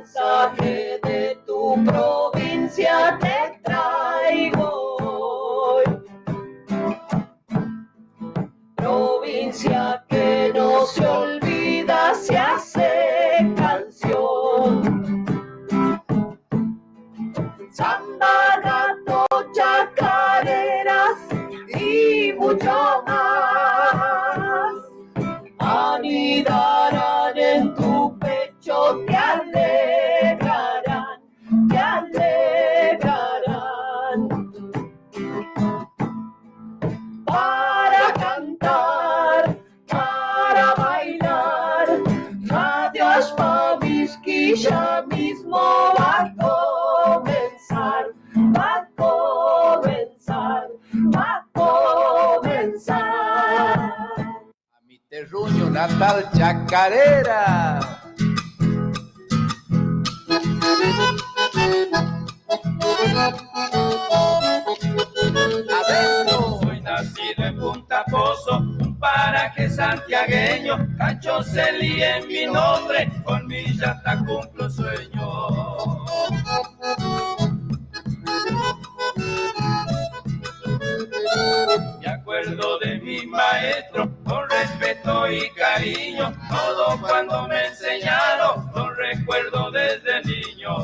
mensaje de tu provincia te traigo hoy. Provincia que no se olvida, se hace canción. Samba, gato, chacareras y mucho más anidarán en tu pecho, te alegrarán, te alegrarán. Para cantar, para bailar, Radio Ashpavisky ya mismo va a comenzar, va a comenzar, va a comenzar. A mi terruño natal chacarera. Adentro. Soy nacido en Punta Pozo, un paraje santiagueño. Cacho Celi en mi nombre, con mi llanta cumplo sueño. Me acuerdo de mi maestro, con respeto y cariño. Todo cuando me enseñaron, lo recuerdo desde niño.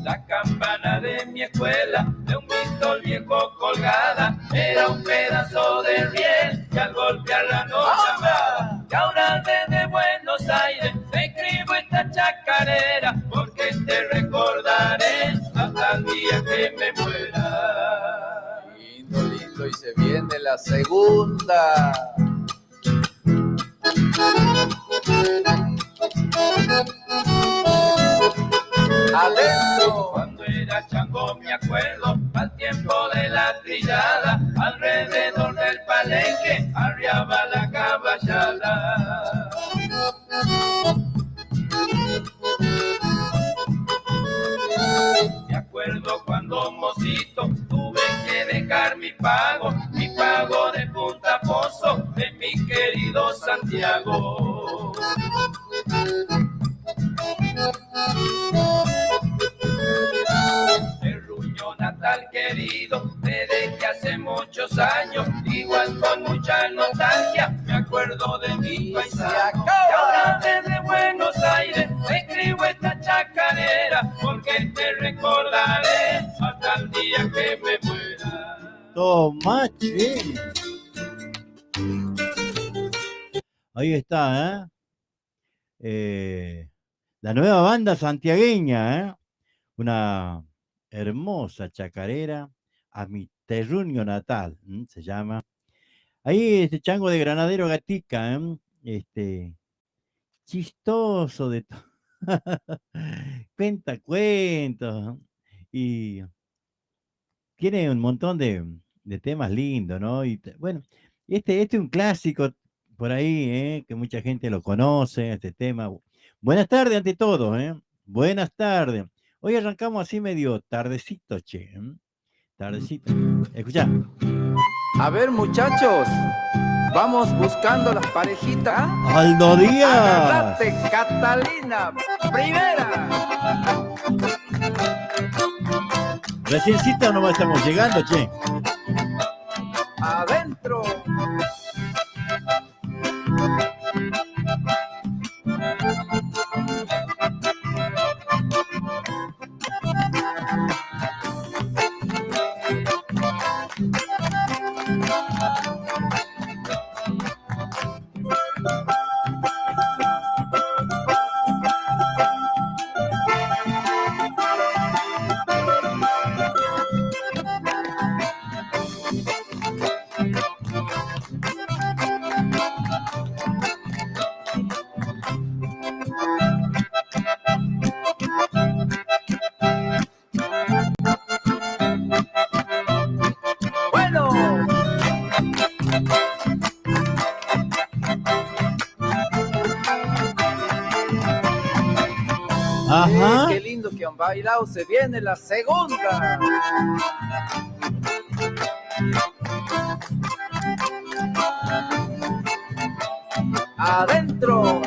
La campana de mi escuela, de un pistol viejo colgada, era un pedazo de riel que al golpearla no llamaba. Y ahora desde Buenos Aires te escribo esta chacarera, porque te recordaré hasta el día que me muera. Lindo, lindo, y se viene la segunda. Adentro. Cuando era chango me acuerdo, al tiempo de la trillada, alrededor del palenque arriaba la caballada. Me acuerdo cuando mocito tuve que dejar mi pago de Punta Pozo, de mi querido Santiago. Terruño natal querido, te dejé hace muchos años, igual con mucha nostalgia, me acuerdo de mi paisaje. Y ahora desde Buenos Aires te escribo esta chacarera, porque te recordaré hasta el día que me muera. Toma, che. Ahí está, la nueva banda santiagueña, una hermosa chacarera, A mi terruño natal, se llama. Ahí este chango de Granadero Gatica, chistoso de todo. Cuenta cuentos y tiene un montón de temas lindos, ¿no? Y bueno, este es un clásico por ahí, que mucha gente lo conoce, este tema. Buenas tardes ante todo, buenas tardes. Hoy arrancamos así medio tardecito, che. Tardecito. Escuchá. A ver, muchachos, vamos buscando las parejitas. Aldo Díaz. Agarrate, Catalina, primera. Reciencita nomás estamos llegando, che. Adentro. Ajá. Qué lindo que han bailado. Se viene la segunda. Adentro.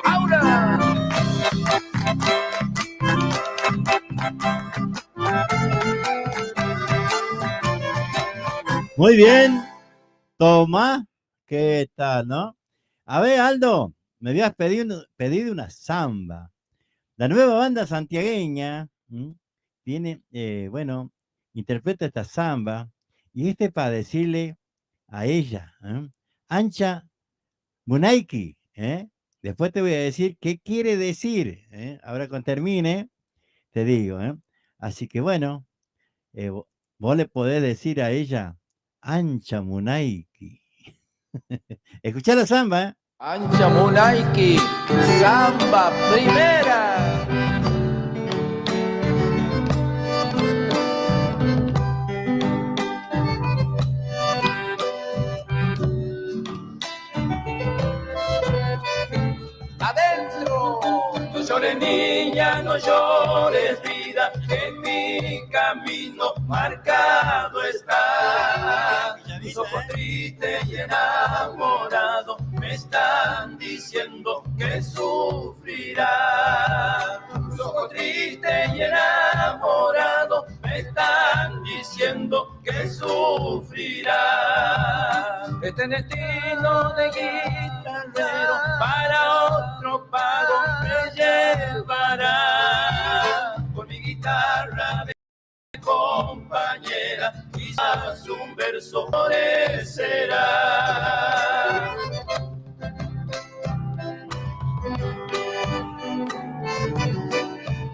Ahora. Muy bien, toma, ¿qué tal, no? A ver, Aldo, me habías pedido una samba. La nueva banda santiagueña tiene, bueno, interpreta esta samba y este para decirle a ella, Ancha Munaiki, ¿eh? Después te voy a decir qué quiere decir, ¿eh? Ahora cuando termine, te digo, ¿eh? Así que bueno, vos le podés decir a ella, Ancha Munaiki. Escuchá la samba, ¿eh? Ancha Munaiki, samba primera. Adentro. No llores niña, no llores vida, en mi camino marcado está. Tus ojos tristes y enamorados me están diciendo que sufrirás. Tus ojos tristes y enamorados me están diciendo que sufrirás. Este destino de guitarrero para otro pago me llevará. Con mi guitarra de compañera quizás un verso florecerá.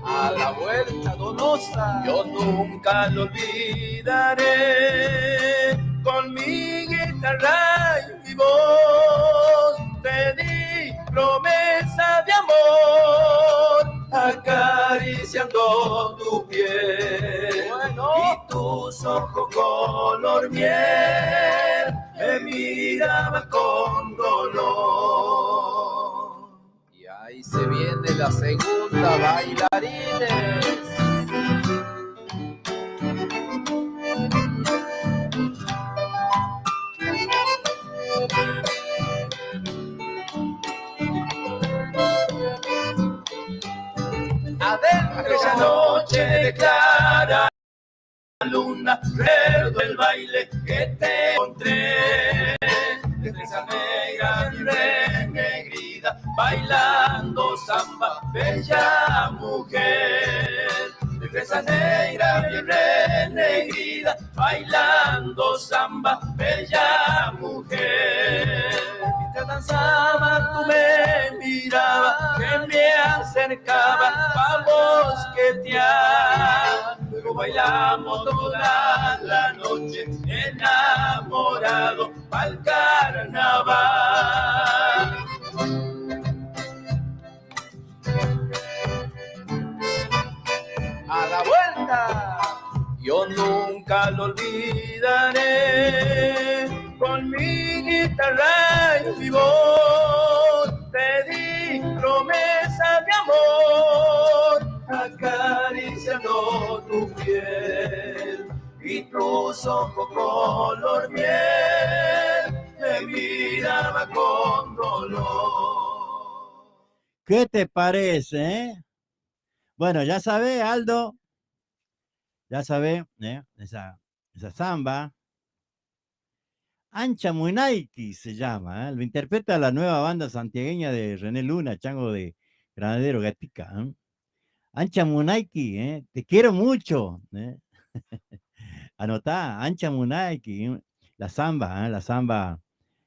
A la vuelta, Donosa. Yo nunca lo olvidaré. Con mi guitarra y mi voz te di promesa de amor, acariciando tu piel. Bueno. Y tus ojos color miel me miraban con dolor. Y ahí se viene la segunda, bailarines. Aquella Adentro. noche de clara luna, recuerdo el baile que te encontré. Destreza negra, mi renegrida, bailando samba, bella mujer. Destreza negra, mi renegrida, bailando samba, bella mujer. Mientras danzaba, tú me mirabas, que me acercaba, vamos que te luego bailamos toda la noche, enamorados pa'l carnaval. A la vuelta. Yo nunca lo olvidaré. Con mi guitarra y mi voz te di promesa de amor, acariciando tu piel y tus ojos color miel me miraba con dolor. ¿Qué te parece, eh? Bueno, ya sabés, Aldo, ya sabés, esa samba. Ancha Munaiki se llama, ¿eh? Lo interpreta la nueva banda santiagueña de René Luna, Chango de Granadero Gatica. Ancha Munaiki, te quiero mucho. Anotá, Ancha Munaiki, la samba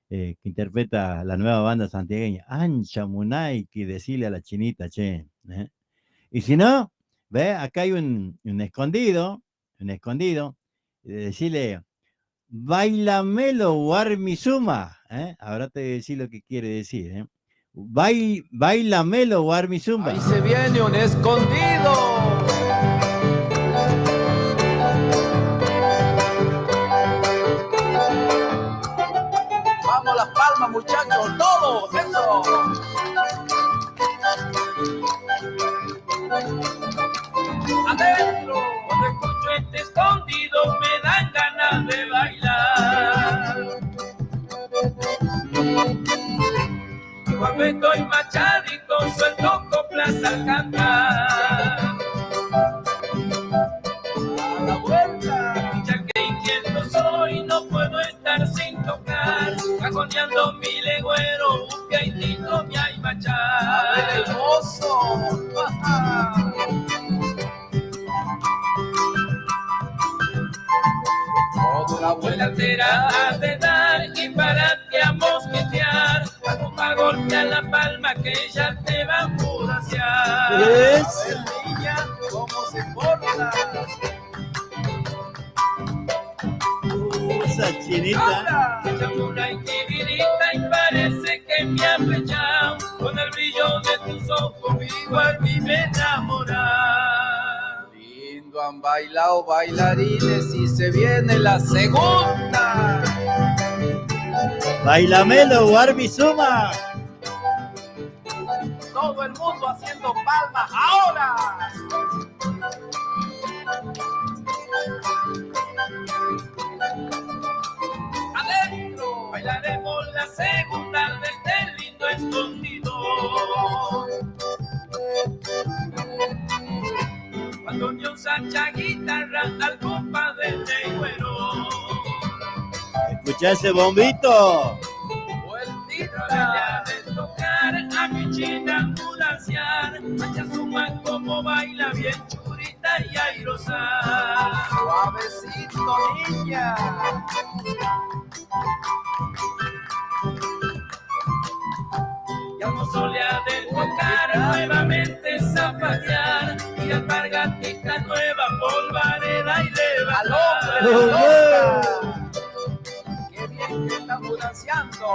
que interpreta la nueva banda santiagueña. Ancha Munaiki, decirle a la chinita, che. Y si no, ve, acá hay un escondido, decirle, bailamelo Warmizuma, ahora te voy a decir lo que quiere decir, bailamelo Warmizuma. Ahí se viene un escondido. Vamos las palmas, muchachos, todos, eso. Adentro, cuando escucho este escondido me dan ganas de bailar. Y cuando estoy machadito suelto coplas al cantar. A la vuelta, ya que inquieto soy, no puedo estar sin tocar. Cajoneando mi legüero, un piaitito me hay machar. Hermoso. La abuela terá de dar y para que a mosquetear, a golpear la palma que ella te va a mudaciar. Niña, ¿cómo se porta? Esa chinita. Chamula y tiririta y parece que me ha flechado. Con el brillo de tus ojos igual me enamora. Lindo han bailado bailarines y se viene la segunda. Bailamelo Warmizuma. Todo el mundo haciendo palmas ahora. Adentro bailaremos la segunda de este lindo escondido. Cuando yo sacha guitarra al compás del negüero. Escuchá ese bombito. Vueltita de tocar a mi china ambulanciar. Mancha suma como baila bien churita y airosa. Suavecito, niña. Y al solea de tocar nuevamente zapatear. Y alpargatita nueva, polvareda y Al levantar. hombre de loca. Qué bien que está ambulanciando.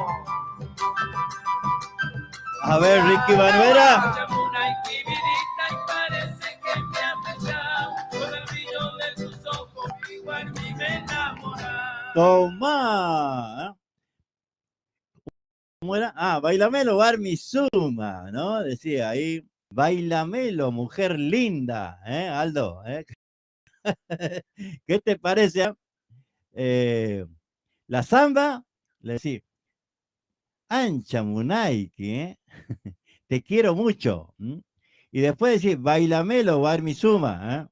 A ver, Ricky Manuela. Chamuna y tibirita y parece que me ha flechado. Con el brillo de sus ojos igual me enamora. Tomá. ¿Cómo era? Ah, bailamelo Warmizuma, ¿no? Decía ahí, bailamelo, mujer linda, Aldo? ¿Qué te parece? La samba, le decía, Ancha Munaiki, te quiero mucho. Y después decir, bailamelo Warmizuma,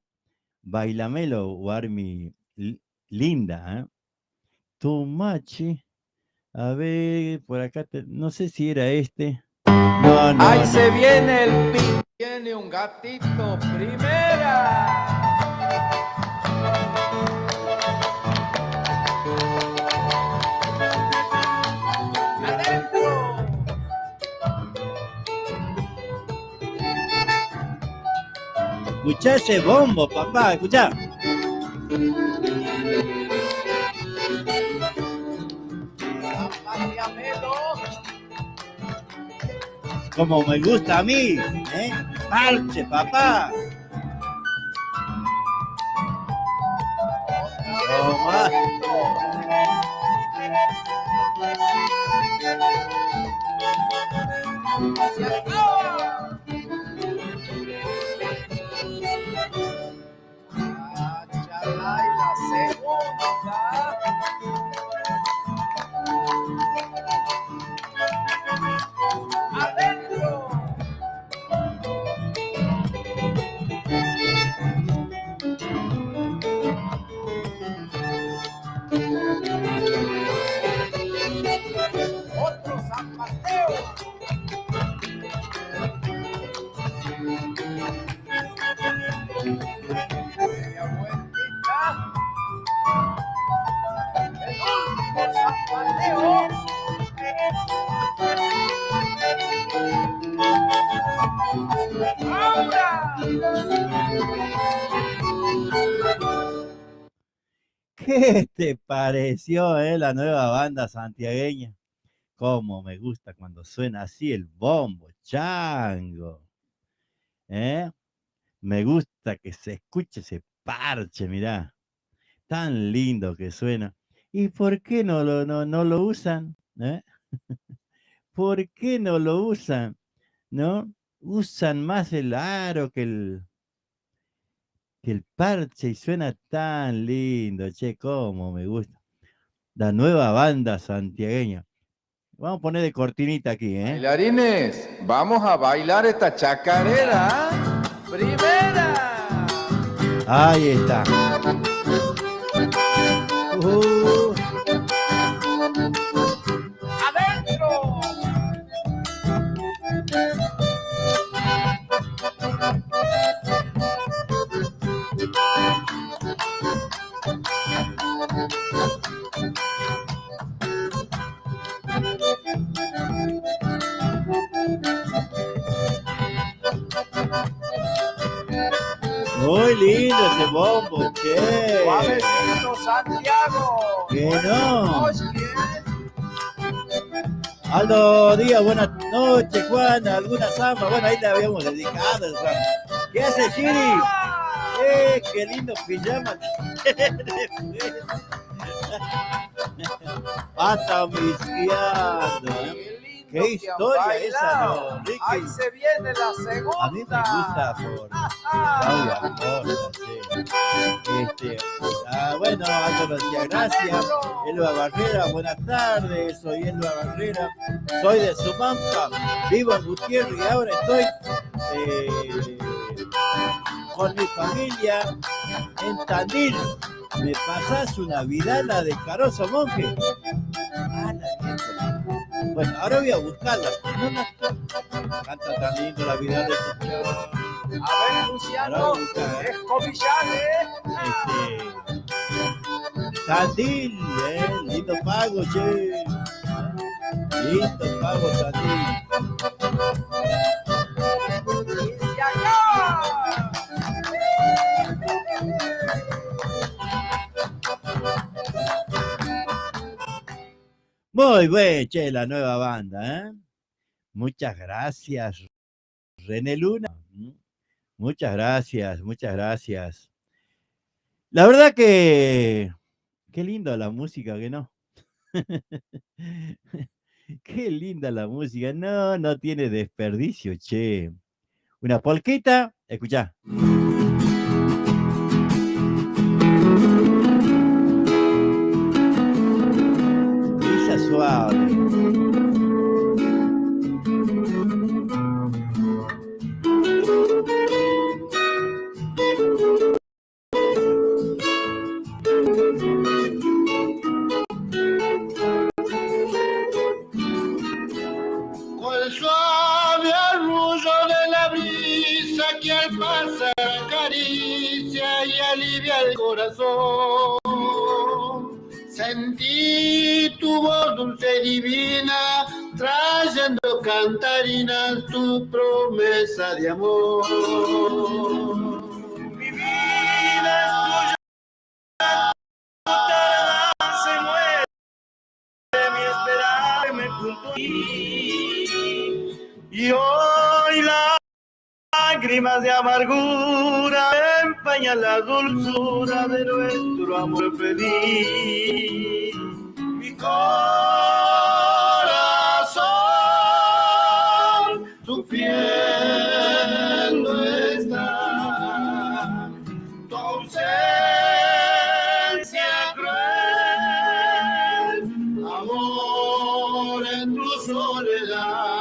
bailamelo Warmi linda, Tumachi. A ver, por acá, no sé si era este. No, no. Ahí no. se viene el pin. Viene un gatito, primera. Adentro. Escuchá ese bombo, papá, escuchá. Como me gusta a mí, Parche, papá. Toma. Chalay, la segunda. Adentro. Otro San Mateo. ¿Qué te pareció, la nueva banda santiagueña? Cómo me gusta cuando suena así el bombo, chango. ¿Eh? Me gusta que se escuche ese parche, mirá. Tan lindo que suena. ¿Y por qué no lo usan? ¿Eh? ¿Por qué no lo usan? ¿No? Usan más el aro que el parche y suena tan lindo, che, cómo me gusta. La nueva banda santiagueña. Vamos a poner de cortinita aquí, ¿eh? Bailarines, vamos a bailar esta chacarera. Primera. Ahí está. ¡Adentro! Muy lindo ese bombo, che. Suavecito, Santiago. Que no. Oye, Aldo Díaz, buenas noches, Juan. ¿Alguna samba? Bueno, ahí le habíamos dedicado el samba. ¿Qué hace, Chiri? Qué lindo pijama. Hasta misqueando, ¿eh? Qué historia esa, ¿no, Ricky? Ahí se viene la segunda. A mí me gusta por Claudia Costa, sí. Bueno, Aldo nos decía gracias. Elba Barrera, buenas tardes. Soy Elba Barrera. Soy de Sumampa. Vivo en Gutiérrez y ahora estoy con mi familia en Tandil. ¿Me pasás una vidala de Caroso Monje? Ah, la miércoles. Bueno, ahora voy a buscarla. No, canta tan lindo la vida de a ver, Luciano, escobillale. Tandil, lindo pago, che. Lindo pago, Tandil. ¡Y acá! Muy bien, che, la nueva banda, ¿eh? Muchas gracias, René Luna. Muchas gracias, muchas gracias. La verdad que qué linda la música, que no. Qué linda la música, no tiene desperdicio, che. Una polquita, escuchá. Brisa suave. El corazón, sentí tu voz dulce y divina, trayendo cantarinas tu promesa de amor. Mi vida es tuya, tu tardanza se muere, mi esperarme junto a ti, y hoy lágrimas de amargura empañan la dulzura de nuestro amor feliz. Mi corazón sufriendo está, tu ausencia cruel, amor en tu soledad.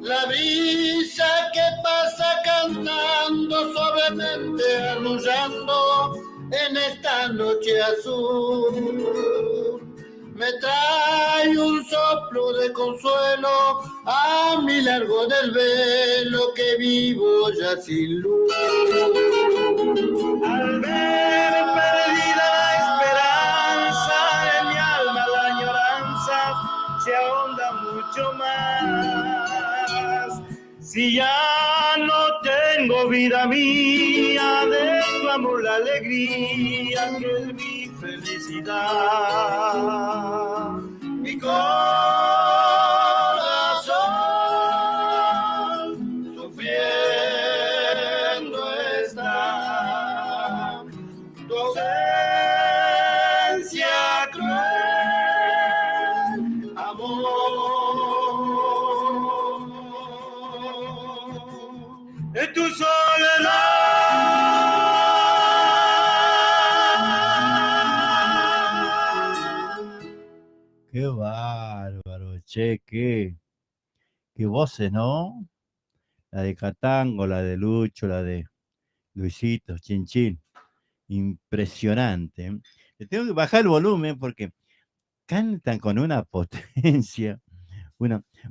La brisa que pasa cantando suavemente, arrullando en esta noche azul, me trae un soplo de consuelo a mi largo del velo que vivo ya sin luz. Al ver perdida la esperanza en mi alma, la añoranza se ahonda mucho más. Si ya no tengo vida mía, de tu amor la alegría que es mi felicidad. Mi corazón sufriendo está, tu ausencia cruel, amor, De tu soledad. Qué bárbaro, che, qué voces, ¿no? La de Catango, la de Lucho, la de Luisito, Chinchín. Impresionante. Le tengo que bajar el volumen porque cantan con una potencia.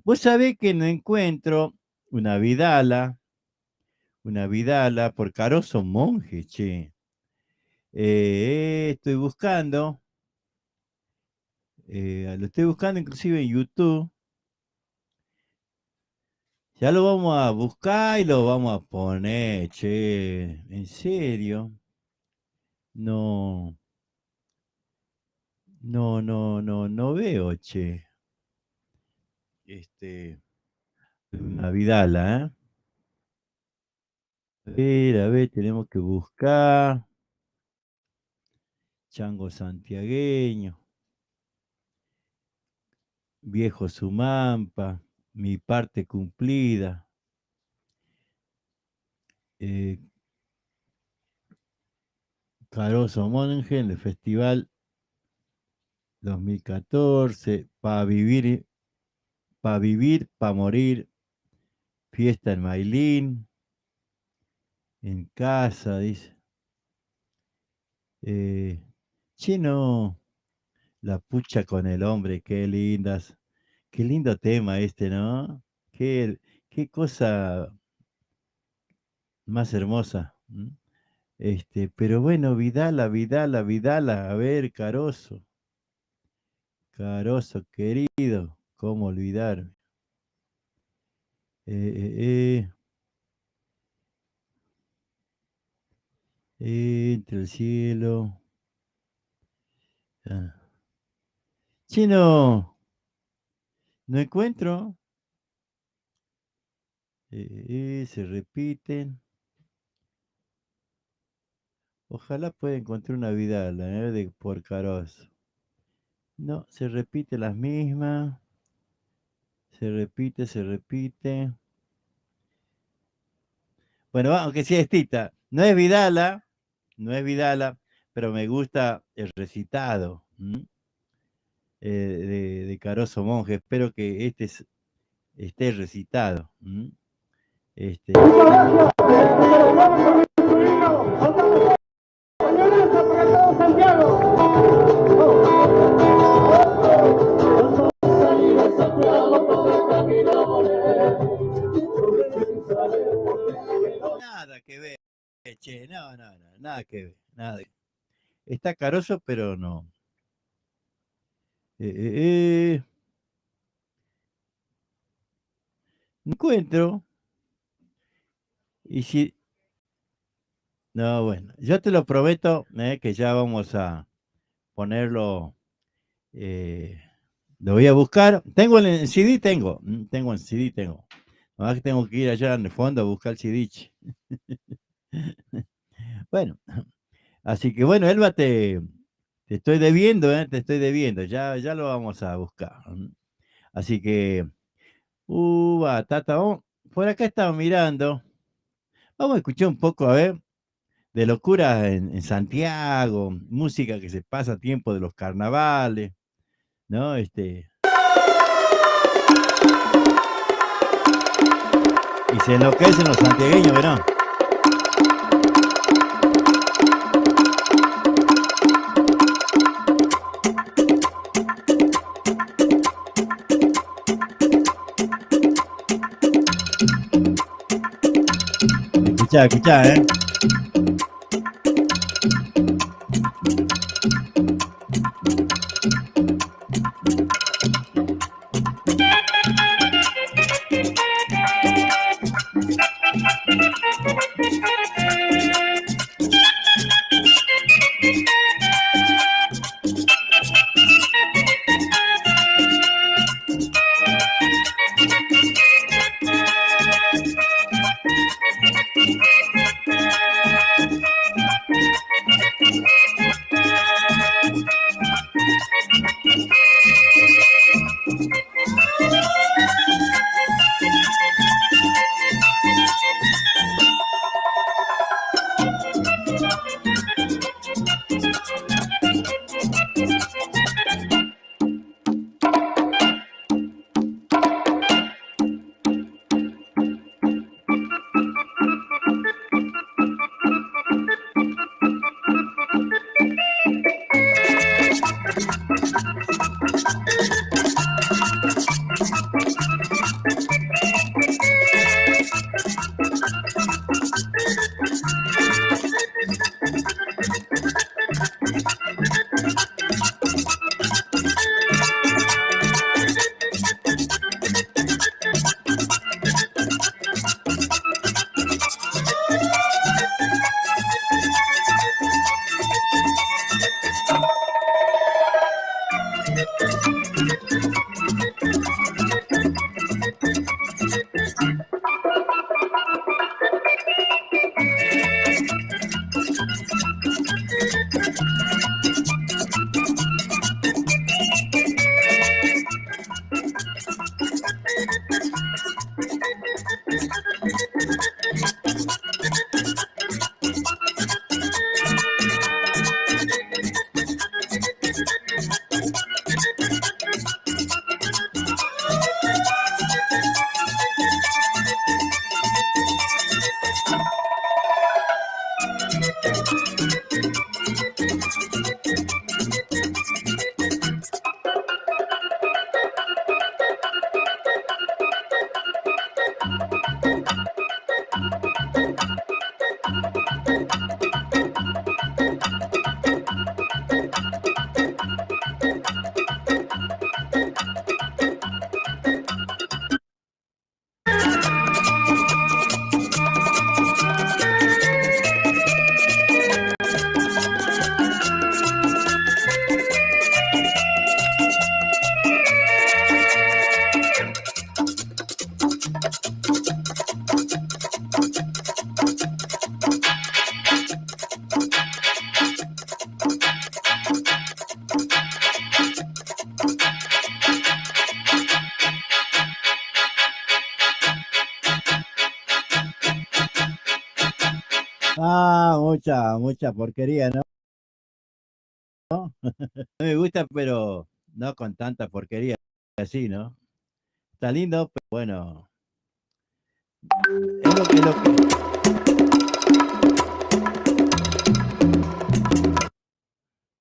Vos sabés que no encuentro una Vidala por Caroso Monje, che. Estoy buscando, lo estoy buscando inclusive en YouTube. Ya lo vamos a buscar y lo vamos a poner, che. ¿En serio? No, no veo, che. Una Vidala, A ver, tenemos que buscar. Chango santiagueño. Viejo Sumampa. Mi parte cumplida. Caroso Monje en el Festival 2014. Pa' vivir, pa' morir. Fiesta en Mailín. En casa, dice. Chino, la pucha con el hombre, qué lindas. Qué lindo tema este, ¿no? Qué cosa más hermosa. Pero bueno, Vidala, a ver, Caroso. Caroso, querido, ¿cómo olvidarme? Entre el cielo. Ah. Chino, no encuentro. Se repiten. Ojalá pueda encontrar una Vidala, por Caroso. No, se repite las mismas. Se repite. Bueno, aunque sea estita. No es Vidala, pero me gusta el recitado de Caroso Monje. Espero que esté recitado. Nada que ver, che, no, nada que ver, nada. Está Caroso, pero no. No encuentro. Y si... No, bueno, yo te lo prometo, que ya vamos a ponerlo. Lo voy a buscar. Tengo el CD, tengo el CD, tengo. Nomás que tengo que ir allá en el fondo a buscar el CD. Bueno, así que bueno, Elba, te estoy debiendo, te estoy debiendo. Ya lo vamos a buscar. Así que, Tata, por acá estaba mirando. Vamos a escuchar un poco, a ver, de locura en Santiago, música que se pasa a tiempo de los carnavales, ¿no? Y se enloquecen los santiagueños, ¿verdad? Escuchá, escuchá, ¿eh? Ah, mucha porquería, ¿no? No me gusta, pero no con tanta porquería así, ¿no? Está lindo, pero bueno, es lo que...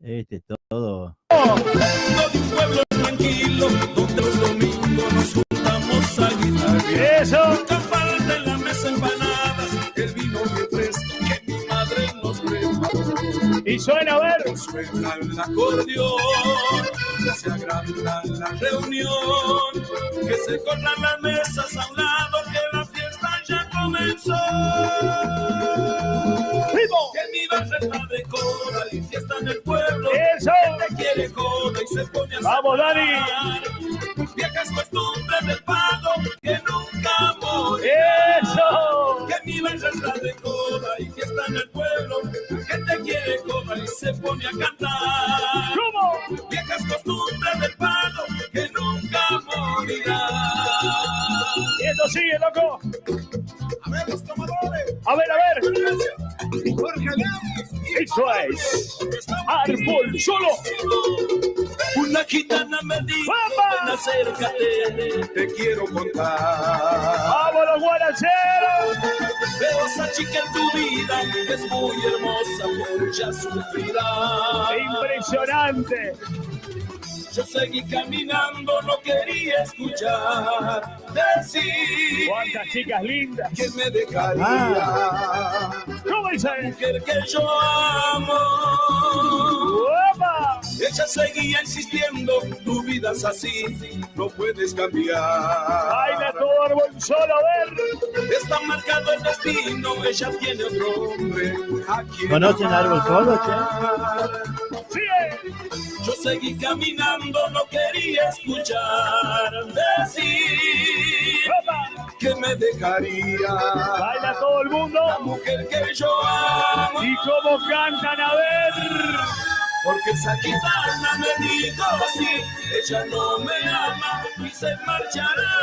Este todo. De un pueblo tranquilo, donde los domingos nos juntamos a guitarrear. Eso. Nunca falta en la mesa empanadas, el vino bien fresco que mi madre nos preparó. Y suena a ver. Suena el acordeón, que se agranda la reunión, que se corran las mesas a un lado, que la fiesta ya comenzó. ¡Vivo! Que mi barrio está de cola y fiesta en el pueblo. Eso. Que te quiere cola y se pone a Vamos, Dani. celebrar. Viejas costumbres del pago que nunca morirán. Eso. Que mi barrio está de cola y fiesta en el pueblo. Que te quiere cola y se pone a cantar. ¿Cómo? Viejas costumbres del pago que nunca morirán. Y esto sigue, loco. A ver, los tomadores. A ver, a ver. Jorge León. Eso es. Árbol solo. Una gitana me dijo, ¡Vamos! ven acércate, te quiero contar. ¡Vámonos, guaracheros! Veo esa chica en tu vida, que es muy hermosa, por ella sufrirá. Impresionante. Yo seguí caminando, no quería escuchar decir ¿Cuántas chicas lindas? que me dejaría. ¿Cómo dice? Mujer que yo amo. ¡Opa! Ella seguía insistiendo, tu vida es así, no puedes cambiar. Baila todo árbol solo, a ver. Está marcado el destino, ella tiene otro hombre a quien ¿Conocen Árbol Solo, amar. Sigue. Yo seguí caminando, no quería escuchar decir ¡Opa! que me dejaría. Baila todo el mundo. La mujer que yo amo. ¿Y cómo cantan? A ver. Porque esa gitana me dijo así, ella no me ama y se marchará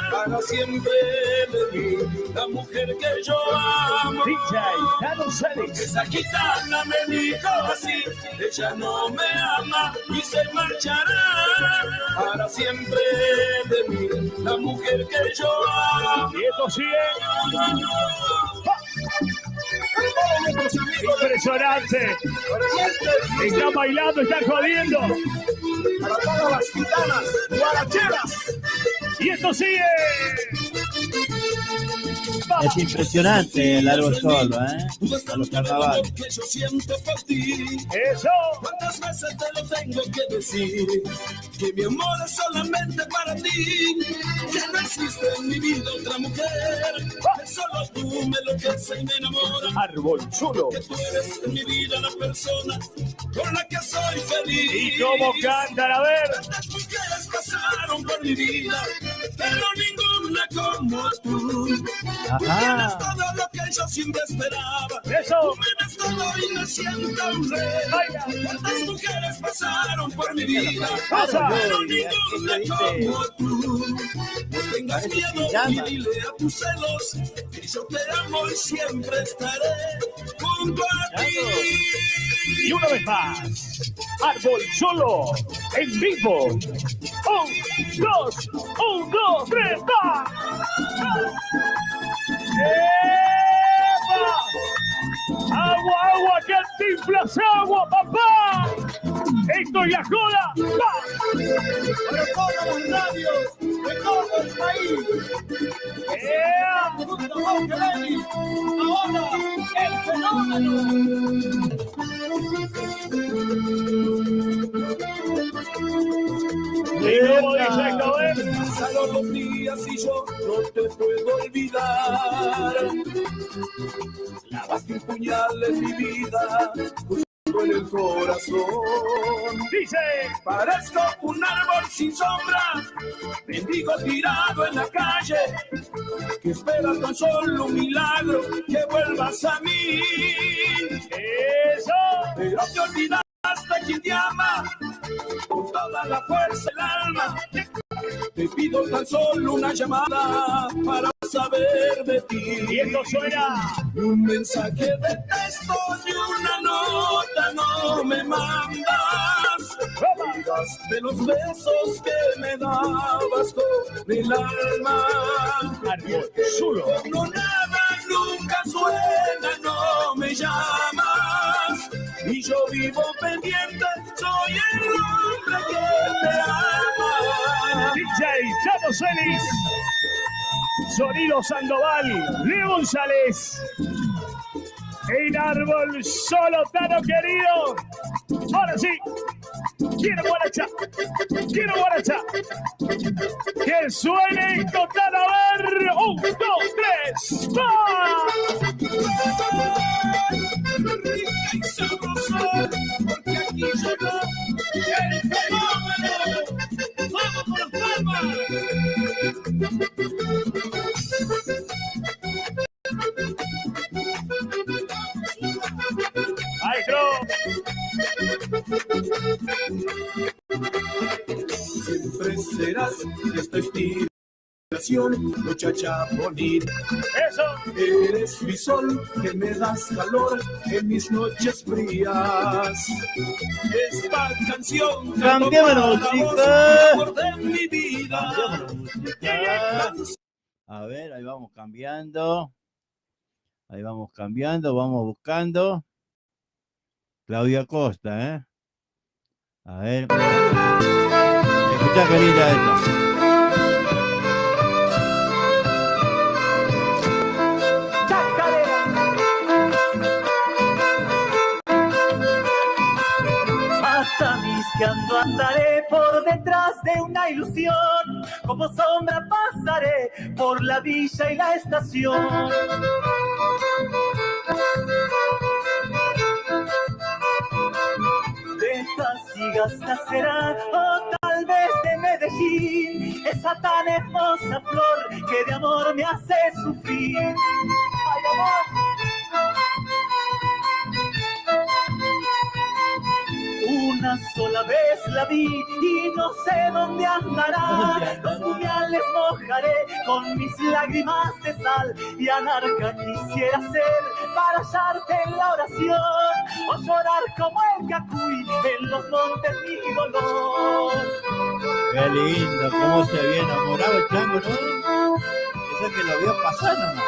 para siempre de mí, la mujer que yo amo. DJ Tano Celis. Esa gitana me dijo así, ella no me ama y se marchará para siempre de mí, la mujer que yo amo. Y esto sigue. Impresionante. Están bailando, están jodiendo. Para todas las gitanas guaracheras. Y esto sigue. Es impresionante el Árbol Solo, ¿eh? A los carnavales. Que yo siento por ti. Eso. ¿Cuántas veces te lo tengo que decir? Que mi amor es solamente para ti. Que no existe en mi vida otra mujer. Que solo tú me enloqueces y me enamora. Árbol solo. Que tú eres en mi vida la persona con la que soy feliz. ¿Y cómo cantan? A ver. Tantas mujeres pasaron por mi vida, pero ninguna como tú. Ajá. Todo lo que yo siempre esperaba. Eso. Tú me das todo y me siento un rey. Baila. Cuántas mujeres pasaron por mi vida, Pasa. pero ninguna como tú. No tengas miedo y dile a tus celos que yo te amo y siempre estaré junto a ti. Y una vez más. Árbol solo. En vivo. 1, 2, 1, 2, 3, va. ¡Epa! ¡Agua, agua! ¡Cantinflas agua, papá! ¡Esto es la joda! ¡Va! Para todos los radios de todo el país. ¡Ea! Ahora, el fenómeno. ¿Y cómo dice esto, eh? Pasaron los días y yo no te puedo olvidar. Clavaste un puñal en mi vida, justo en el corazón. Dice. Parezco un árbol sin sombra, mendigo tirado en la calle, que espera tan solo un milagro que vuelvas a mí. Eso. Pero te olvidaste quien te ama, con toda la fuerza del alma. Te pido tan solo una llamada para saber de ti. Y esto suena. Un mensaje de texto y una nota no me mandas. Digas de los besos que me dabas con el alma. Árbol solo. No nada nunca suena, no me llamas. Y yo vivo pendiente, soy el hombre que te ama. DJ Tano Celis. Sonido Sandoval. Leo González. En Árbol solo, Tano querido. Ahora sí. Quiero guaracha. Quiero guaracha. Que suene esto, Tano. A ver. 1, 2, 3. ¡Va! Rica y sabrosa, porque aquí llegó el fenómeno. ¡Vamos con las palmas! ¡Maestro! Siempre serás esta inspiración, muchacha bonita. Eso. Eres mi sol que me das calor en mis noches frías. Esta canción que Cambiémonos, toma la voz, chicos. amor de mi vida. A ver, ahí vamos cambiando. Ahí vamos cambiando, vamos buscando. Claudia Costa, ¿eh? A ver. Escuchá qué linda esta. Ataviscando andaré por detrás de una ilusión, como sombra pasaré por la villa y la estación. De Casigas nacerá, o tal vez de Medellín, esa tan hermosa flor que de amor me hace sufrir. ¡Ay, amor! Una sola vez la vi y no sé dónde andará. Los puñales mojaré con mis lágrimas de sal, y anarca quisiera ser para hallarte en la oración, o llorar como el cacuy en los montes mi dolor. Qué lindo, cómo se había enamorado el chango, ¿no? Eso que lo vio pasar nomás.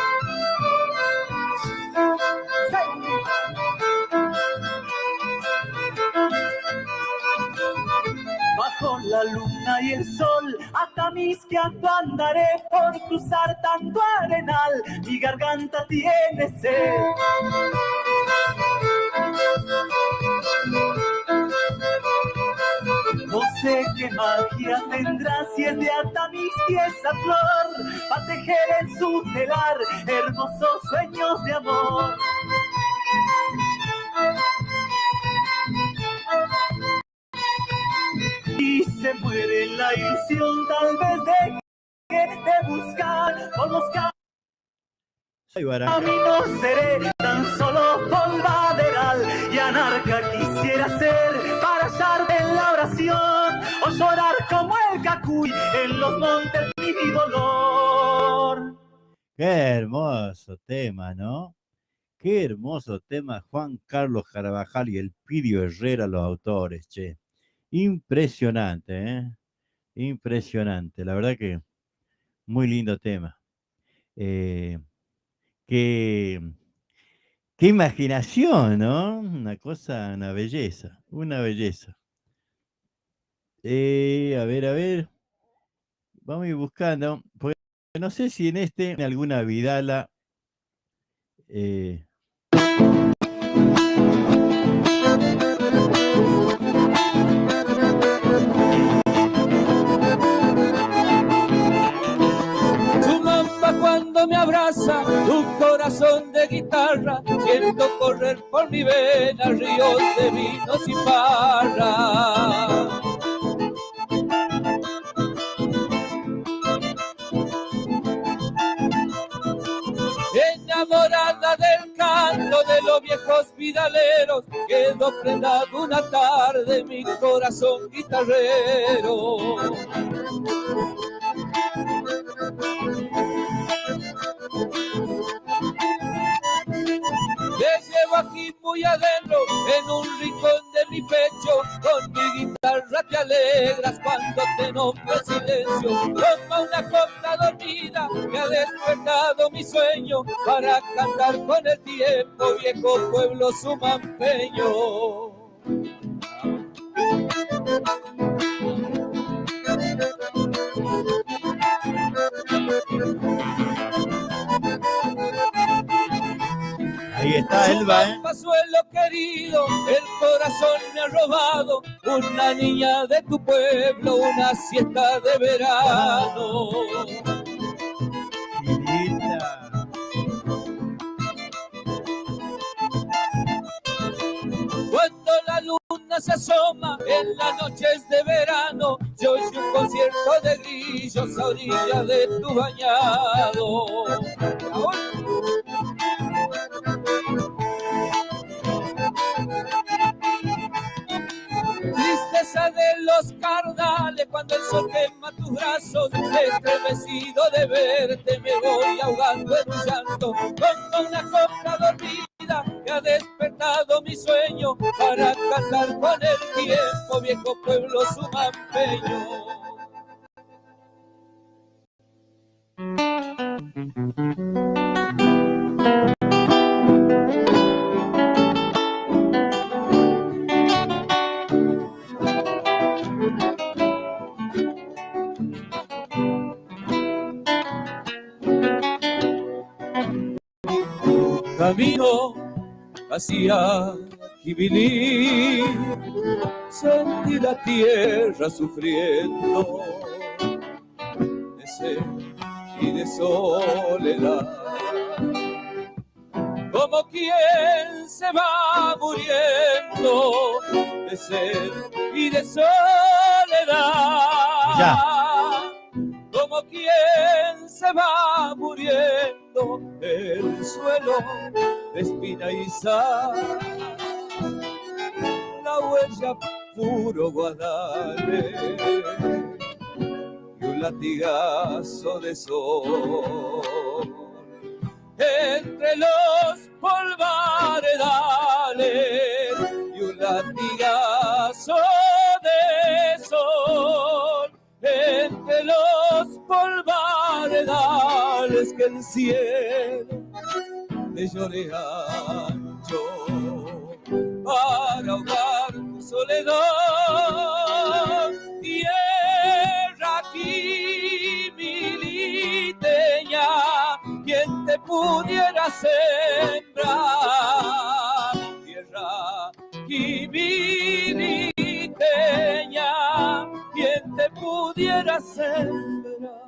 Bajo la luna y el sol, atamisqueando andaré por cruzar tanto arenal, mi garganta tiene sed. No sé qué magia tendrá si es de Atamisqui esa flor, pa' tejer en su telar hermosos sueños de amor. Y se muere la ilusión, tal vez deje de buscar por los caminos, seré tan solo polvaderal, y anarca quisiera ser para hallarte en la oración, o llorar como el cacuy en los montes mi dolor. Qué hermoso tema, ¿no? Qué hermoso tema, Juan Carlos Carabajal y el Pidio Herrera, los autores, che. Impresionante, ¿eh? Impresionante, la verdad que muy lindo tema. Qué, qué imaginación, ¿no? Una cosa, una belleza, una belleza. A ver, vamos a ir buscando, porque no sé si en este alguna Vidala. Tu mamá cuando me abraza, tu corazón de guitarra, siento correr por mi vena ríos de vinos y parra. Enamorada del canto de los viejos vidaleros, quedó prendado una tarde mi corazón guitarrero. Te llevo aquí muy adentro, en un rincón de mi pecho, con mi guitarra te alegras cuando te nombro en silencio. Toma una copla dormida que ha despertado mi sueño, para cantar con el tiempo, viejo pueblo sumampeño. Ahí está Elba, ¿eh? Pasuelo querido, el corazón me ha robado, una niña de tu pueblo, una siesta de verano. Linda. Cuando la luna se asoma en las noches de verano, yo oigo un concierto de grillos a orilla de tu bañado. Tristeza de los cardales cuando el sol quema tus brazos, estremecido de verte me voy ahogando en un llanto, como una copla dormida que ha despertado mi sueño, para cantar con el tiempo, viejo pueblo sumampeño. camino hacia Jibilí, sentí la tierra sufriendo de sed y de soledad, como quien se va muriendo de sed y de soledad, como quien se va muriendo el suelo de espina y sal, la huella puro guadale y un latigazo de sol entre los polvaredales y un latigazo de sol entre los polvaredales que el cielo te llore ancho para ahogar tu soledad. Tierra aquí militeña, quien te pudiera sembrar. Tierra aquí militeña, quien te pudiera sembrar.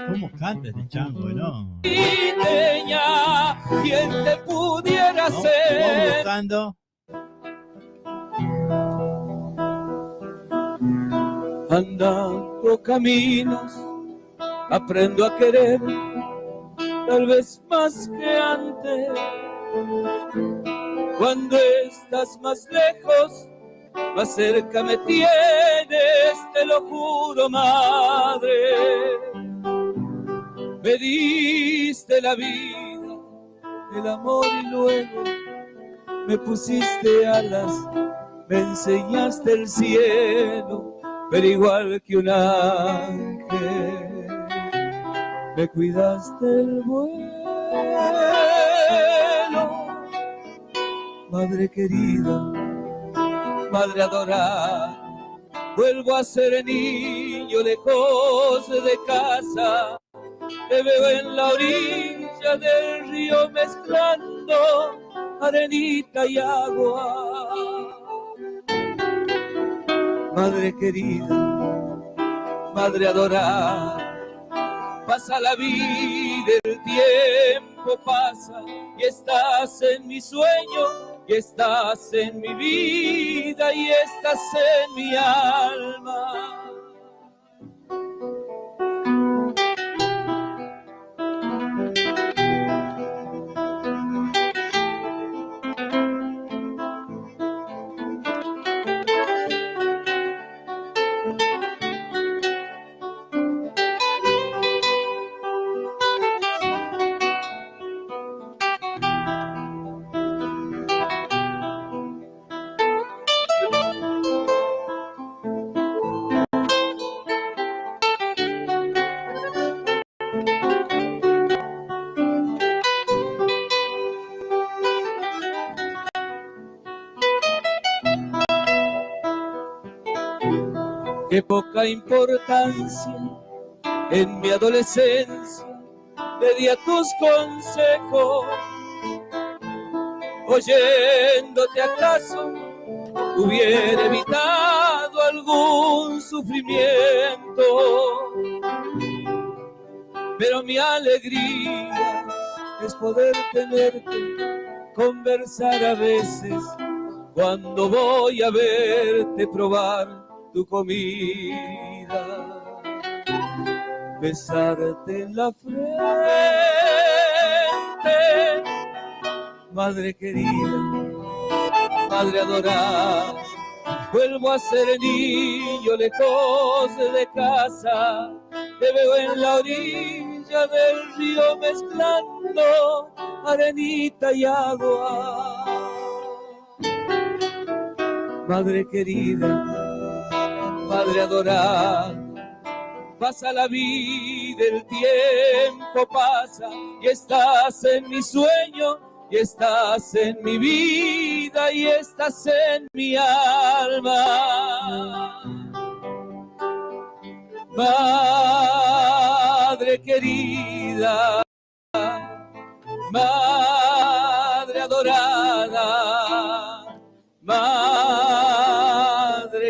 ¿Cómo canta este chango, no? Militeña, quien te pudiera sembrar. Buscando. Andando caminos, aprendo a querer, tal vez más que antes. Cuando estás más lejos, más cerca me tienes, te lo juro, madre. Me diste la vida, el amor y luego me pusiste alas, me enseñaste el cielo, pero igual que un ángel, me cuidaste el vuelo. Madre querida, madre adorada, vuelvo a ser niño lejos de casa. Te veo en la orilla del río mezclando arenita y agua. Madre querida, madre adorada, pasa la vida, el tiempo pasa y estás en mi sueño, y estás en mi vida y estás en mi alma. Qué poca importancia en mi adolescencia le di a tus consejos, oyéndote acaso hubiera evitado algún sufrimiento, pero mi alegría es poder tenerte, conversar a veces cuando voy a verte, probar tu comida, besarte en la frente. Madre querida, madre adorada, vuelvo a ser niño lejos de casa. Te veo en la orilla del río mezclando arenita y agua. Madre querida, madre adorada, pasa la vida, el tiempo pasa y estás en mi sueño, y estás en mi vida y estás en mi alma. Madre querida, madre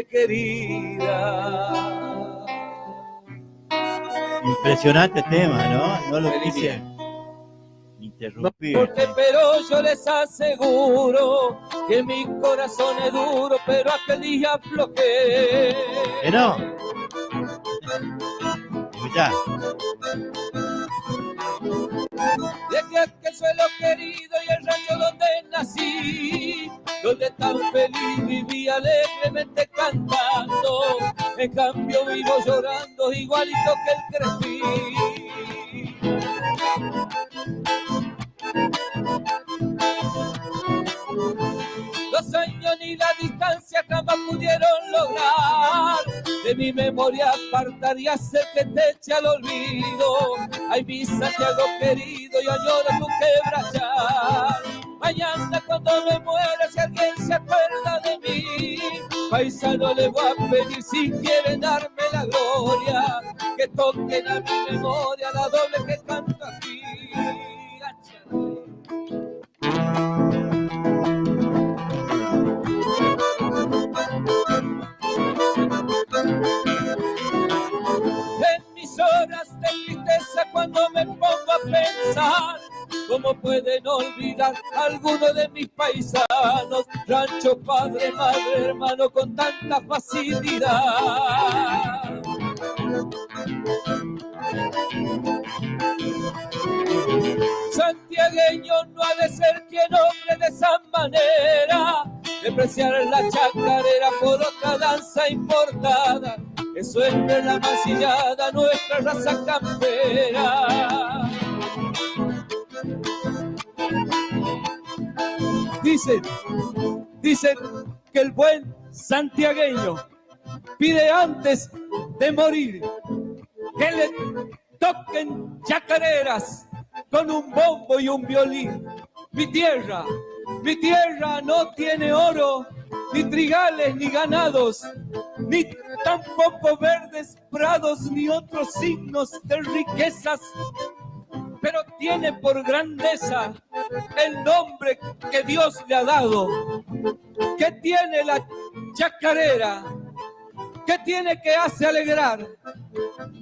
madre querida. Impresionante tema, ¿no? No lo Feliz quise día. interrumpir. Porque pero yo les aseguro que mi corazón es duro, pero aquel día aflojé. Que no. Escuchá. Dejé aquel suelo querido y el rancho donde nací, donde tan feliz vivía alegremente cantando. En cambio vivo llorando igualito que el crespí. Los años ni la distancia jamás pudieron lograr de mi memoria apartar y hacer que te eche al olvido. Ay, mi Santiago querido, yo añoro tu quebrachar. Mañana cuando me muera, si alguien se acuerda de mí, paisano le voy a pedir si quieren darme la gloria, que toquen a mi memoria la doble que canto aquí. En mis horas de tristeza cuando me pongo a pensar cómo pueden olvidar alguno de mis paisanos, rancho, padre, madre, hermano, con tanta facilidad. Santiagueño no ha de ser quien hombre de esa manera, despreciar la chacarera por otra danza importada. Eso es de la masillada, nuestra raza campera. Dicen que el buen santiagueño pide antes de morir que le toquen chacareras con un bombo y un violín. Mi tierra no tiene oro, ni trigales, ni ganados, ni tampoco verdes prados, ni otros signos de riquezas, pero tiene por grandeza el nombre que Dios le ha dado. ¿Qué tiene la chacarera? ¿Qué tiene que hace alegrar?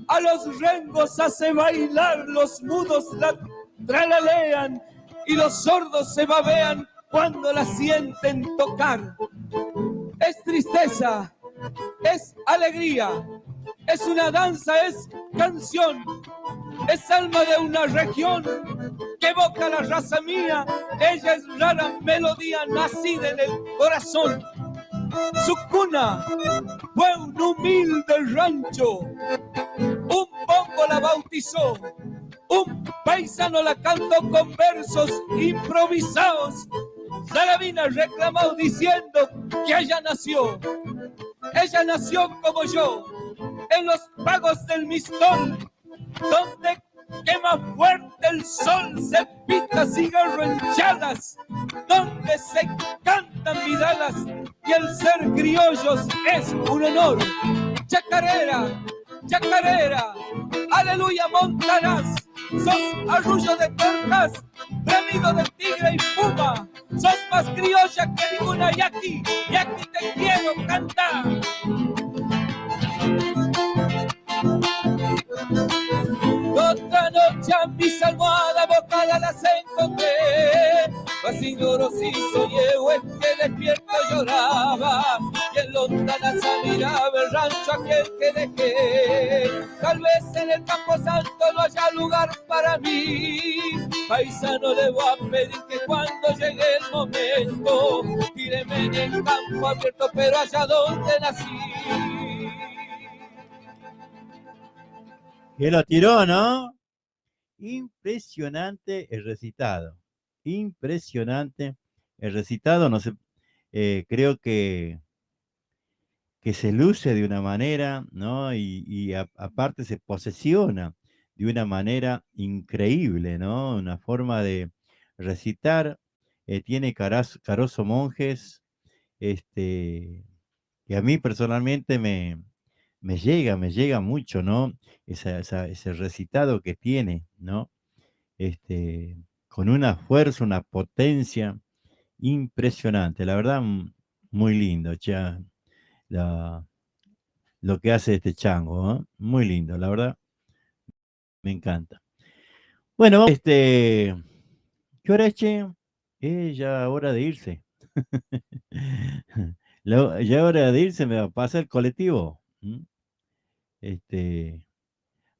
A los rengos hace bailar, los mudos la tralalean y los sordos se babean cuando la sienten tocar. Es tristeza, es alegría, es una danza, es canción, es alma de una región que evoca la raza mía. Ella es rara melodía nacida en el corazón. Su cuna fue un humilde rancho, un bombo la bautizó, un paisano la cantó con versos improvisados. Salavina reclamó diciendo que ella nació como yo, en los pagos del Mistol, donde quema fuerte el sol, se pita cigarro en chalas, donde se cantan vidalas y el ser criollos es un honor. Chacarera, chacarera, aleluya montarás, sos arrullo de tortas, bramido de tigre y puma, sos más criolla que ninguna y aquí te quiero cantar. Otra noche a mis almohadas bocadas las encontré, así llorosizo llevo es que despierto lloraba, y en lontananza miraba el rancho aquel que dejé. Tal vez en el campo santo no haya lugar para mí, paisano le voy a pedir que cuando llegue el momento, tíreme en el campo abierto, pero allá donde nací. Que lo tiró, ¿no? Impresionante el recitado. Impresionante el recitado. No sé, creo que se luce de una manera, ¿no? Y aparte se posesiona de una manera increíble, ¿no? Una forma de recitar. Tiene Caroso Monjes, que a mí personalmente me llega mucho, ¿no? Ese recitado que tiene, ¿no? Con una fuerza, una potencia impresionante, la verdad, muy lindo, ya. lo que hace este chango, ¿no? Muy lindo, la verdad. Me encanta. Bueno, ¿qué hora es, che? Ya hora de irse. Ya hora de irse, me pasa el colectivo.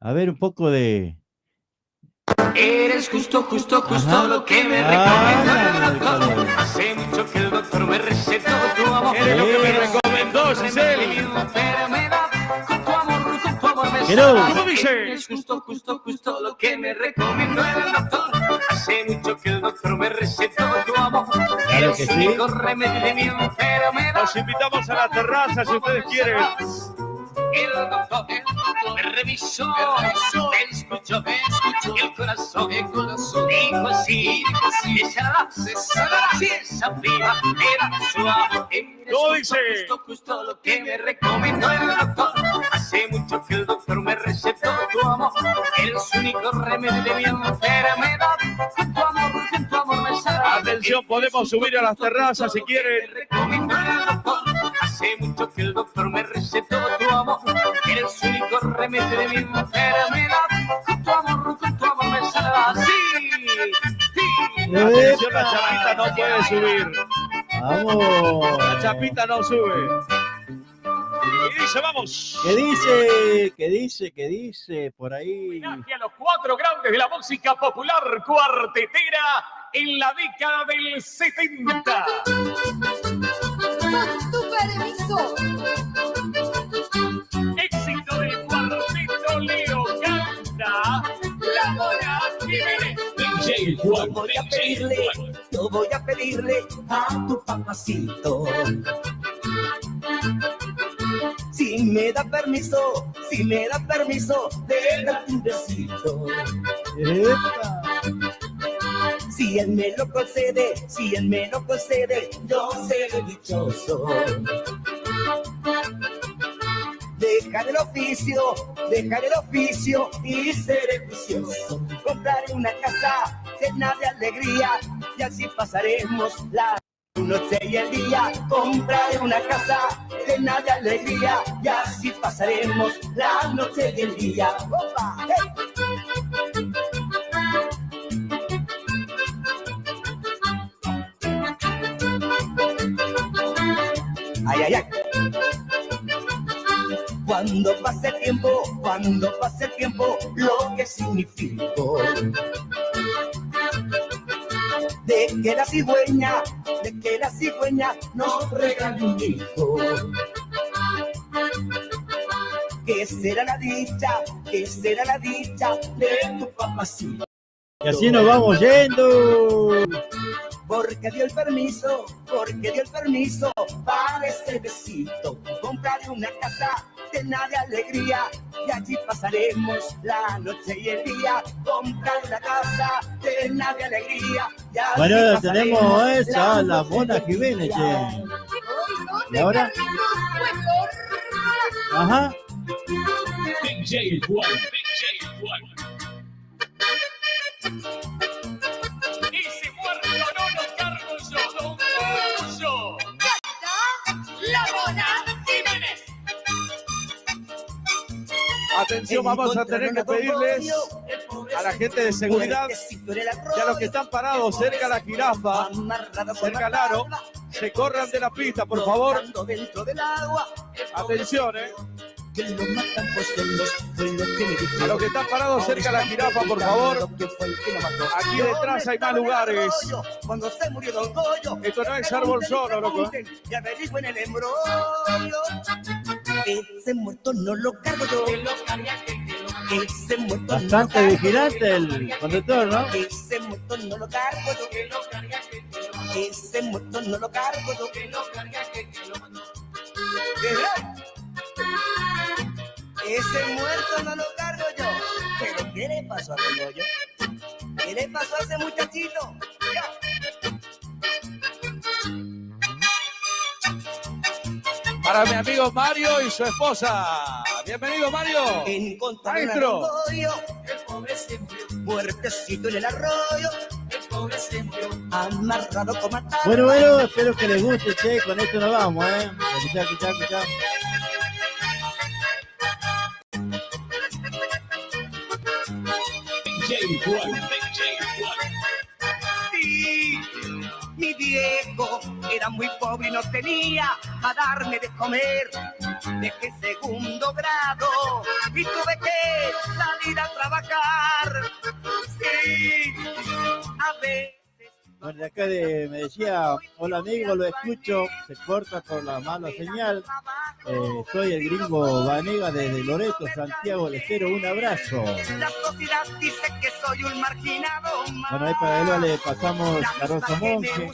A ver, un poco de... Eres justo Ajá. lo que me Ah, recomendó. Hace mucho que el doctor me recetó tu amor. Eres lo que me Eh. recomendó, Giselle. Enfermedad, con tu amor me Hello. sana. ¿Cómo dice? Eres justo lo que me recomendó el doctor. Hace mucho que el doctor me recetó tu amor. Claro que Eres sí. único remedio de mi enfermedad. Los invitamos a la terraza si ustedes quieren. El doctor me revisó, me escuchó, el corazón dijo así, te sanará, si esa piba era su amor. ¿Cómo dice? Justo lo que me recomendó el doctor. Hace mucho que el doctor me recetó tu amor. Eres único remedio de mi enfermedad. Con tu amor me sanará. Atención, podemos subir a las terrazas si quieren. Hace mucho que el doctor me recetó tu amor. Eres único remedio de mi enfermedad. Con tu amor me sanará. Sí, sí. Atención, la chapita no puede subir. Vamos. La chapita no sube. Y dice, vamos. ¿Qué dice por ahí? Homenaje a los 4 grandes de la música popular cuartetera en la década del 70. Con tu permiso. Éxito del cuarteto Leo canta La Mona Jiménez. DJ Juan, Yo voy a pedirle a tu papacito. Si me da permiso, de darte un besito. Epa. Si él me lo concede, yo seré dichoso. Dejaré el oficio y seré juicioso. Compraré una casa llena de alegría y así pasaremos la noche y el día. Compraré una casa llena de alegría y así pasaremos la noche y el día. ¡Opa! ¡Hey! Ay, ay, ay. Cuando pase el tiempo, lo que significó de que la cigüeña nos regale un hijo. ¿Qué será la dicha de tu papacito? Y así nos vamos yendo. Porque dio el permiso para ese besito. Compraré una casa llena de alegría y allí pasaremos la noche y el día. Compraré una casa llena de alegría y allí Bueno, pasaremos tenemos esa, la noche Mona y el Jiménez, día. che. ¿Dónde, ¿Y ahora? Carlitos? Pueblo. Ajá. DJ Juan. Ese muerto no lo cargo yo, don Pollo. La Mona Jiménez. Atención, vamos a tener que pedirles a la gente de seguridad y a los que están parados cerca de la jirafa, cerca al aro, se corran de la pista, por favor. Atención, a los que están parados cerca de la jirafa, por favor. Aquí detrás hay más lugares. Cuando se murió Don Goyo, Esto no es árbol solo, loco. y averigüen el embrollo. Ese muerto no lo cargo yo. Ese muerto Bastante vigilante el conductor, ¿no? Ese muerto no lo cargo yo. Ese muerto no lo cargo yo. Ese muerto no lo cargo yo. ¿Pero qué le pasó a Don Goyo? ¿Qué le pasó a ese muchachito? Ya. Para mi amigo Mario y su esposa. Bienvenido, Mario. Encontraron a Maestro. Don Goyo, el pobre se murió. Muertecito en el arroyo, el amarrado como atado. Bueno, espero que les guste, che, con esto nos vamos, escuchá. Sí, mi viejo era muy pobre y no tenía para darme de comer. Dejé segundo grado y tuve que salir a trabajar. Sí, a veces. Bueno, de acá me decía, hola amigo, lo escucho, se corta por la mala señal. Soy el gringo Vanega desde Loreto, Santiago del Estero, un abrazo. La sociedad dice que soy un marginado. Bueno, ahí para él le pasamos Carozo Monje.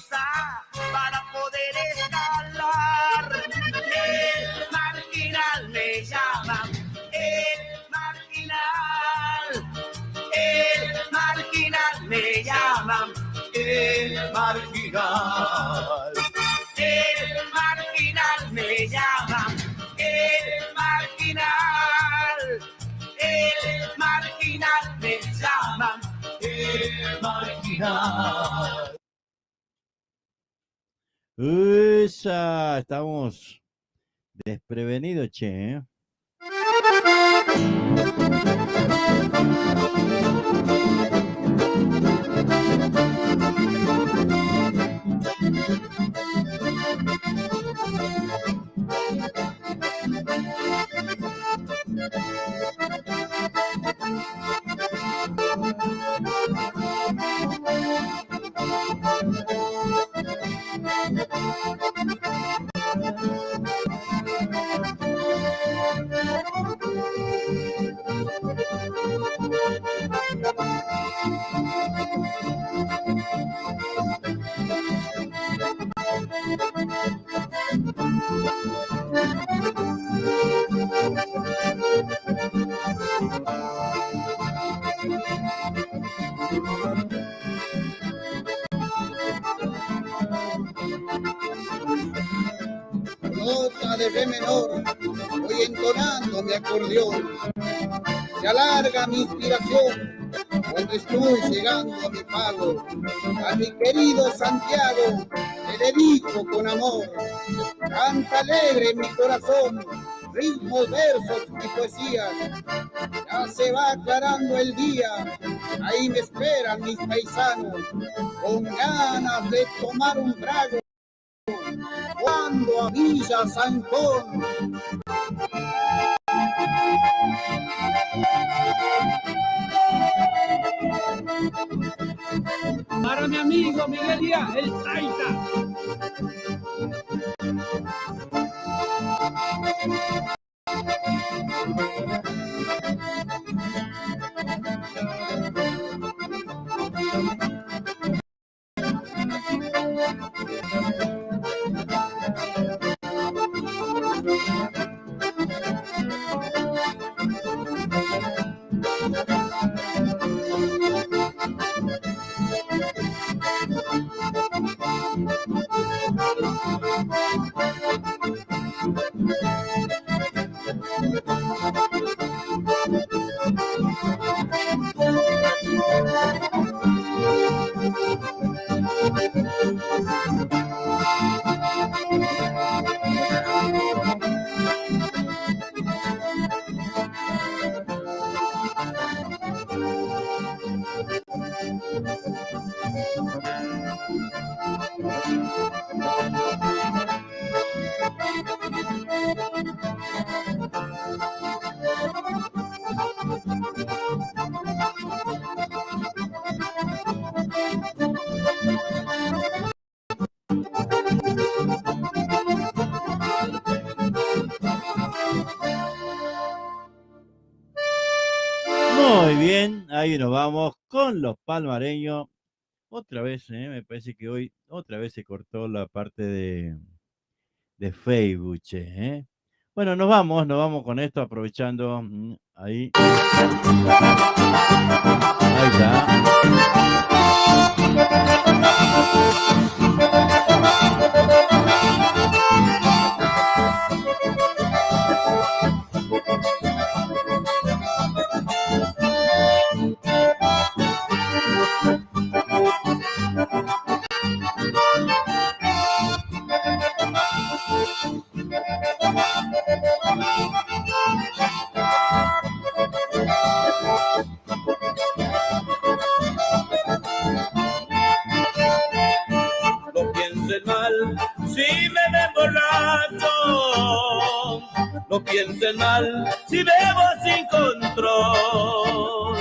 Para poder escalar, el marginal me llama, el marginal me llama, el marginal me llama, el marginal me llama, el marginal. Esa, estamos desprevenidos, che, ¿eh? Nota de re menor, voy entonando mi acordeón. Se alarga mi inspiración cuando estoy llegando a mi pago. A mi querido Santiago le dedico con amor. Canta alegre mi corazón, ritmos, versos y poesías. Ya se va aclarando el día, ahí me esperan mis paisanos, con ganas de tomar un trago. Cuando a Villa Sancón. Para mi amigo Miguel Díaz, el Taita. Muy bien, ahí nos vamos con los palmareños. Otra vez, me parece que hoy otra vez se cortó la parte de Facebook, che. Bueno, nos vamos con esto, aprovechando ahí. Ahí está. hacen mal si bebo sin control.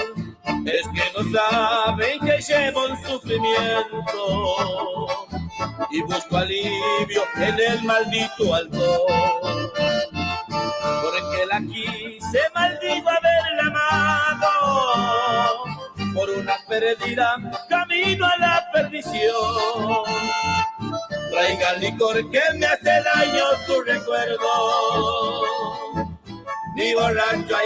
Es que no saben que llevo un sufrimiento y busco alivio en el maldito alcohol. Porque la quise, maldigo haberla amado. Por una perdida, camino a la perdición. Traiga licor que me hace daño tu recuerdo. Ni borracho hay